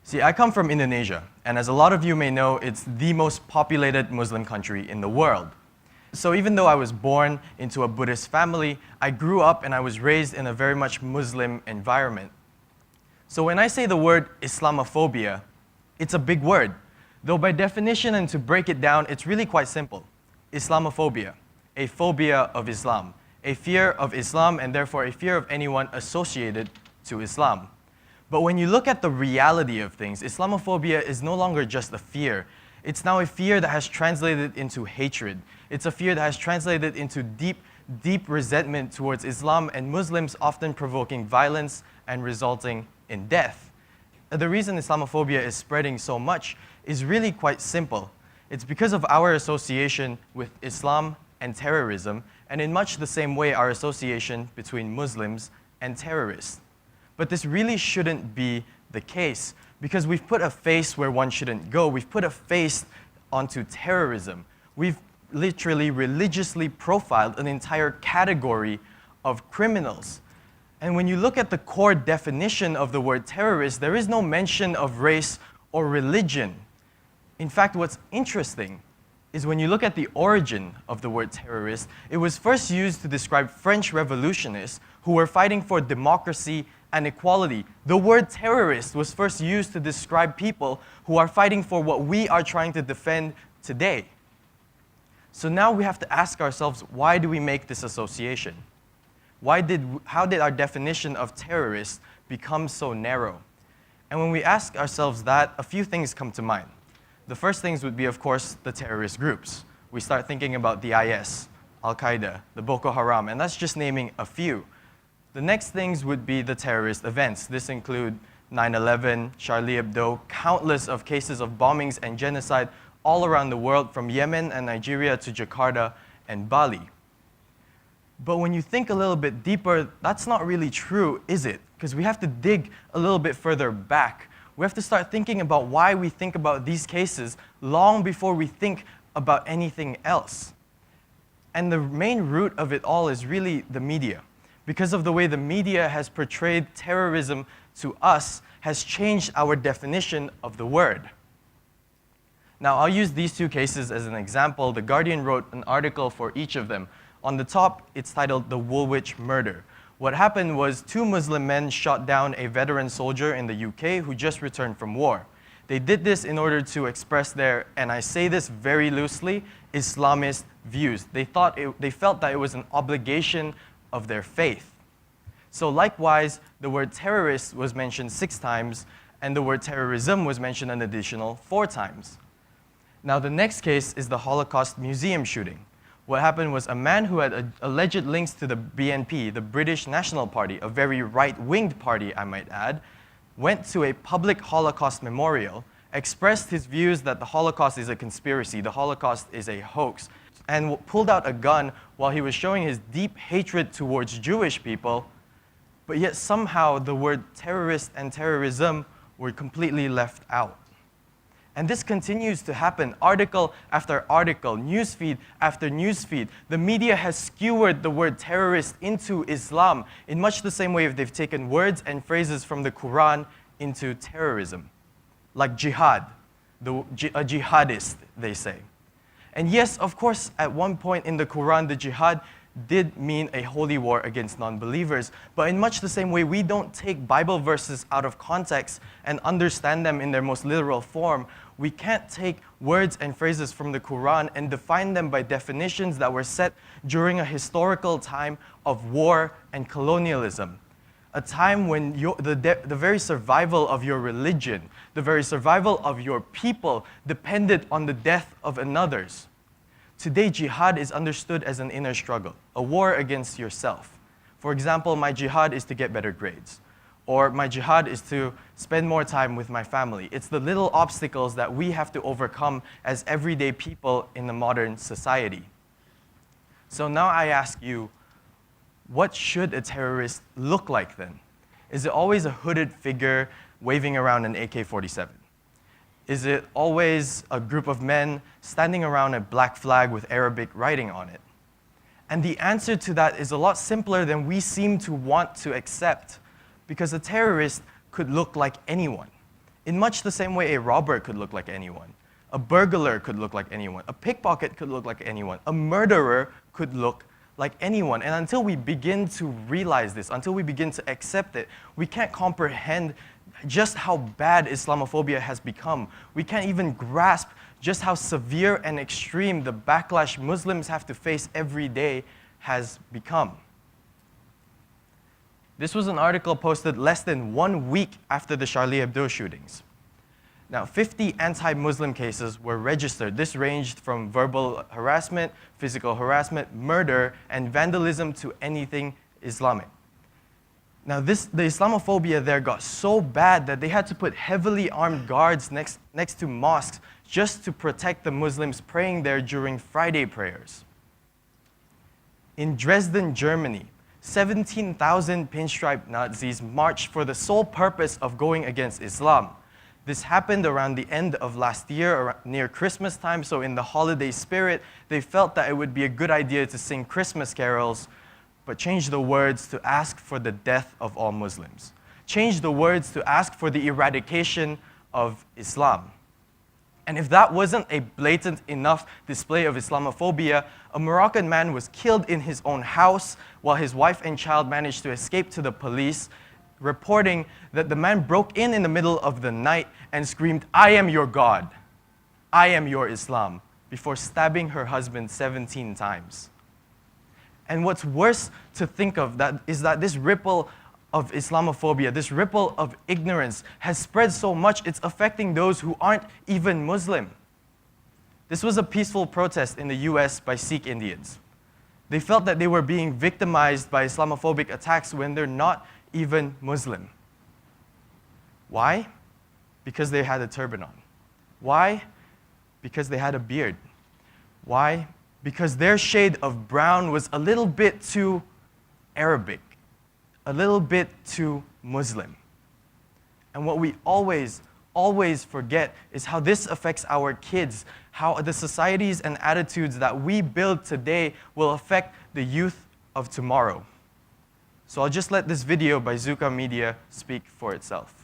See, I come from Indonesia, and as a lot of you may know, it's the most populated Muslim country in the world. So even though I was born into a Buddhist family, I grew up and I was raised in a very much Muslim environment. So when I say the word Islamophobia, it's a big word. Though by definition and to break it down, it's really quite simple. Islamophobia, a phobia of Islam, a fear of Islam and therefore a fear of anyone associated to Islam. But when you look at the reality of things, Islamophobia is no longer just a fear. It's now a fear that has translated into hatred. It's a fear that has translated into deep resentment towards Islam and Muslims, often provoking violence and resulting in death. The reason Islamophobia is spreading so much is really quite simple. It's because of our association with Islam and terrorism, and in much the same way our association between Muslims and terrorists. But this really shouldn't be the case, because we've put a face where one shouldn't go. We've put a face onto terrorism. We've literally religiously profiled an entire category of criminals. And when you look at the core definition of the word terrorist, there is no mention of race or religion. In fact, what's interesting is when you look at the origin of the word terrorist, it was first used to describe French revolutionists who were fighting for democracy and equality. The word terrorist was first used to describe people who are fighting for what we are trying to defend today. So now we have to ask ourselves, why do we make this association? How did our definition of terrorist become so narrow? And when we ask ourselves that, a few things come to mind. The first things would be, of course, the terrorist groups. We start thinking about the IS, Al-Qaeda, the Boko Haram, and that's just naming a few. The next things would be the terrorist events. This include 9/11, Charlie Hebdo, countless of cases of bombings and genocide all around the world, from Yemen and Nigeria to Jakarta and Bali. But when you think a little bit deeper, that's not really true, is it? Because we have to dig a little bit further back. We have to start thinking about why we think about these cases long before we think about anything else. And the main root of it all is really the media. Because of the way the media has portrayed terrorism to us, has changed our definition of the word. Now, I'll use these two cases as an example. The Guardian wrote an article for each of them. On the top, it's titled The Woolwich Murder. What happened was 2 Muslim men shot down a veteran soldier in the UK who just returned from war. They did this in order to express their, and I say this very loosely, Islamist views. They felt that it was an obligation of their faith. So likewise, the word terrorist was mentioned 6 times, and the word terrorism was mentioned an additional 4 times. Now the next case is the Holocaust museum shooting. What happened was a man who had alleged links to the BNP, the British National Party, a very right-winged party, I might add, went to a public Holocaust memorial, expressed his views that the Holocaust is a conspiracy, the Holocaust is a hoax, and pulled out a gun while he was showing his deep hatred towards Jewish people, but yet somehow the word terrorist and terrorism were completely left out. And this continues to happen, article after article, newsfeed after newsfeed. The media has skewered the word terrorist into Islam in much the same way they've taken words and phrases from the Quran into terrorism. Like jihad, a jihadist, they say. And yes, of course, at one point in the Quran, the jihad did mean a holy war against non-believers. But in much the same way, we don't take Bible verses out of context and understand them in their most literal form. We can't take words and phrases from the Quran and define them by definitions that were set during a historical time of war and colonialism. A time when the very survival of your religion, the very survival of your people depended on the death of another's. Today, jihad is understood as an inner struggle, a war against yourself. For example, my jihad is to get better grades. Or my jihad is to spend more time with my family. It's the little obstacles that we have to overcome as everyday people in the modern society. So now I ask you, what should a terrorist look like then? Is it always a hooded figure waving around an AK-47? Is it always a group of men standing around a black flag with Arabic writing on it? And the answer to that is a lot simpler than we seem to want to accept, because a terrorist could look like anyone. In much the same way a robber could look like anyone, a burglar could look like anyone, a pickpocket could look like anyone, a murderer could look like anyone. And until we begin to realize this, until we begin to accept it, we can't comprehend just how bad Islamophobia has become. We can't even grasp just how severe and extreme the backlash Muslims have to face every day has become. This was an article posted less than 1 week after the Charlie Hebdo shootings. Now, 50 anti-Muslim cases were registered. This ranged from verbal harassment, physical harassment, murder, and vandalism to anything Islamic. Now, the Islamophobia there got so bad that they had to put heavily armed guards next to mosques just to protect the Muslims praying there during Friday prayers. In Dresden, Germany, 17,000 pinstripe Nazis marched for the sole purpose of going against Islam. This happened around the end of last year, near Christmas time, so in the holiday spirit, they felt that it would be a good idea to sing Christmas carols, but change the words to ask for the death of all Muslims. Change the words to ask for the eradication of Islam. And if that wasn't a blatant enough display of Islamophobia, a Moroccan man was killed in his own house while his wife and child managed to escape to the police, reporting that the man broke in the middle of the night and screamed, "I am your God, I am your Islam," before stabbing her husband 17 times. And what's worse to think of is that this ripple of Islamophobia, this ripple of ignorance, has spread so much it's affecting those who aren't even Muslim. This was a peaceful protest in the US by Sikh Indians. They felt that they were being victimized by Islamophobic attacks when they're not even Muslim. Why? Because they had a turban on. Why? Because they had a beard. Why? Because their shade of brown was a little bit too Arabic, a little bit too Muslim. And what we always forget is how this affects our kids, how the societies and attitudes that we build today will affect the youth of tomorrow. So I'll just let this video by Zuka Media speak for itself.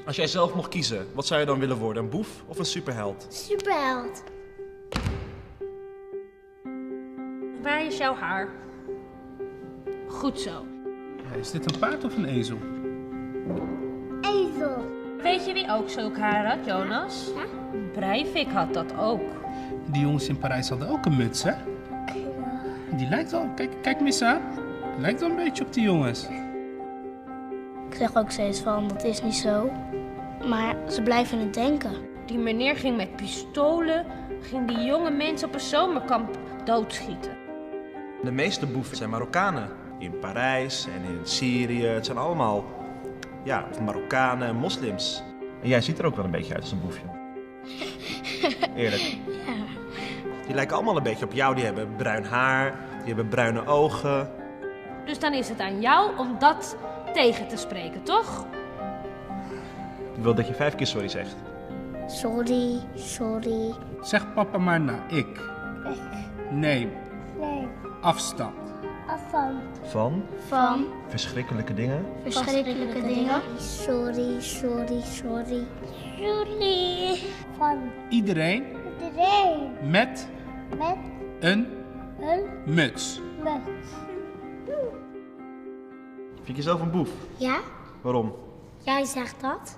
Als jij zelf mocht kiezen, wat zou je dan willen worden? Een boef of een superheld? Superheld. Waar is jouw haar? Goed zo. Ja, is dit een paard of een ezel? Ezel. Weet je wie ook zulk haar had, Jonas? Ja? Breivik had dat ook. Die jongens in Parijs hadden ook een muts, hè? Die lijkt wel... Kijk Missa. Lijkt wel een beetje op die jongens. Ik zeg ook steeds van, dat is niet zo. Maar ze blijven het denken. Die meneer ging met pistolen, ging die jonge mensen op een zomerkamp doodschieten. De meeste boeven zijn Marokkanen. In Parijs en in Syrië. Het zijn allemaal Marokkanen en moslims. En jij ziet er ook wel een beetje uit als een boefje. Eerlijk. Ja. Die lijken allemaal een beetje op jou. Die hebben bruin haar, die hebben bruine ogen. Dus dan is het aan jou om dat tegen te spreken, toch? Ik wil dat je 5 keer sorry zegt. Sorry, sorry. Zeg papa maar na. Ik. Nee. Nee. Afstand. Afstand. Van verschrikkelijke dingen. Verschrikkelijke dingen. Sorry, sorry, sorry. Sorry. Van Iedereen iedereen. met Met een een muts. muts. Vind je jezelf een boef? Ja? Waarom? Jij zegt dat?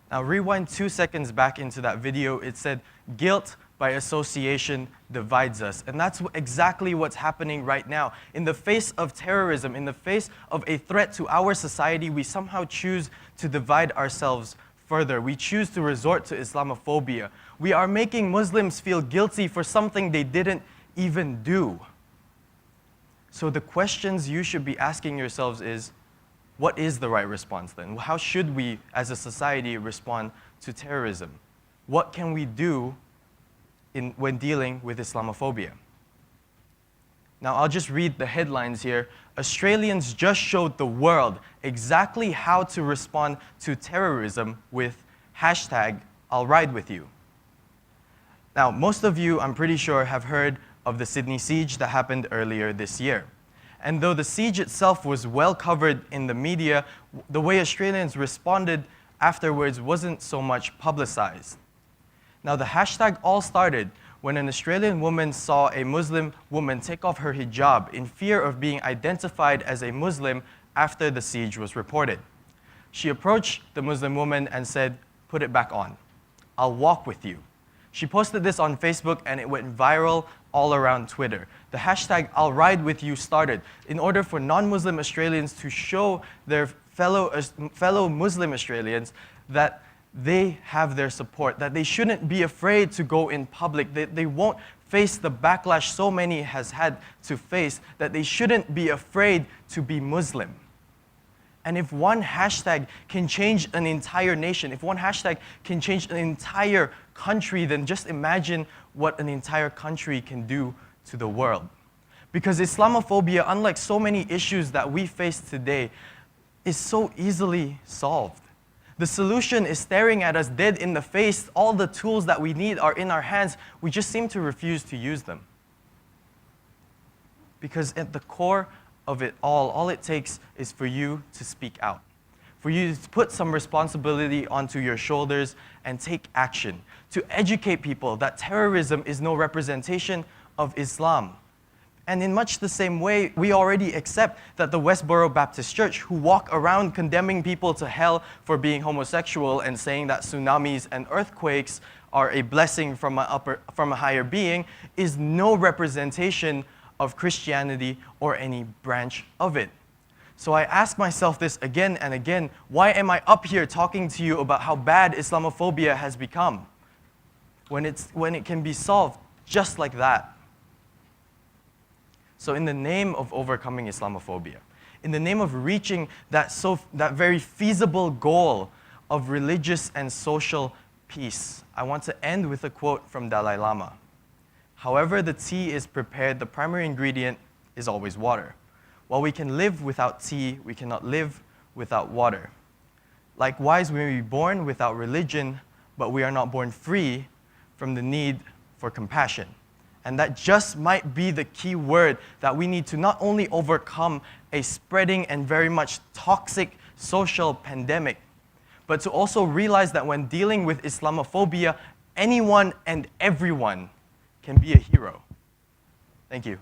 Now rewind 2 seconds back into that video. It said, guilt by association divides us. And that's exactly what's happening right now. In the face of terrorism, in the face of a threat to our society, we somehow choose to divide ourselves further. We choose to resort to Islamophobia. We are making Muslims feel guilty for something they didn't even do. So the questions you should be asking yourselves is, what is the right response then? How should we, as a society, respond to terrorism? What can we do when dealing with Islamophobia? Now, I'll just read the headlines here. Australians just showed the world exactly how to respond to terrorism with I'll ride with you. Now, most of you, I'm pretty sure, have heard of the Sydney siege that happened earlier this year. And though the siege itself was well covered in the media, the way Australians responded afterwards wasn't so much publicized. Now, the hashtag all started when an Australian woman saw a Muslim woman take off her hijab in fear of being identified as a Muslim after the siege was reported. She approached the Muslim woman and said, "Put it back on. I'll walk with you." She posted this on Facebook and it went viral all around Twitter. The hashtag I'll ride with you started in order for non-Muslim Australians to show their fellow Muslim Australians that they have their support, that they shouldn't be afraid to go in public, that they won't face the backlash so many has had to face, that they shouldn't be afraid to be Muslim. And if one hashtag can change an entire nation, if one hashtag can change an entire country, then just imagine what an entire country can do to the world. Because Islamophobia, unlike so many issues that we face today, is so easily solved. The solution is staring at us dead in the face. All the tools that we need are in our hands. We just seem to refuse to use them. Because at the core of it all it takes is for you to speak out, for you to put some responsibility onto your shoulders and take action, to educate people that terrorism is no representation of Islam. And in much the same way, we already accept that the Westboro Baptist Church, who walk around condemning people to hell for being homosexual and saying that tsunamis and earthquakes are a blessing from a higher being, is no representation of Christianity or any branch of it. So I ask myself this again and again, why am I up here talking to you about how bad Islamophobia has become when it can be solved just like that? So in the name of overcoming Islamophobia, in the name of reaching that very feasible goal of religious and social peace, I want to end with a quote from Dalai Lama. "However the tea is prepared, the primary ingredient is always water. While we can live without tea, we cannot live without water. Likewise, we may be born without religion, but we are not born free from the need for compassion." And that just might be the key word that we need to not only overcome a spreading and very much toxic social pandemic, but to also realize that when dealing with Islamophobia, anyone and everyone can be a hero. Thank you.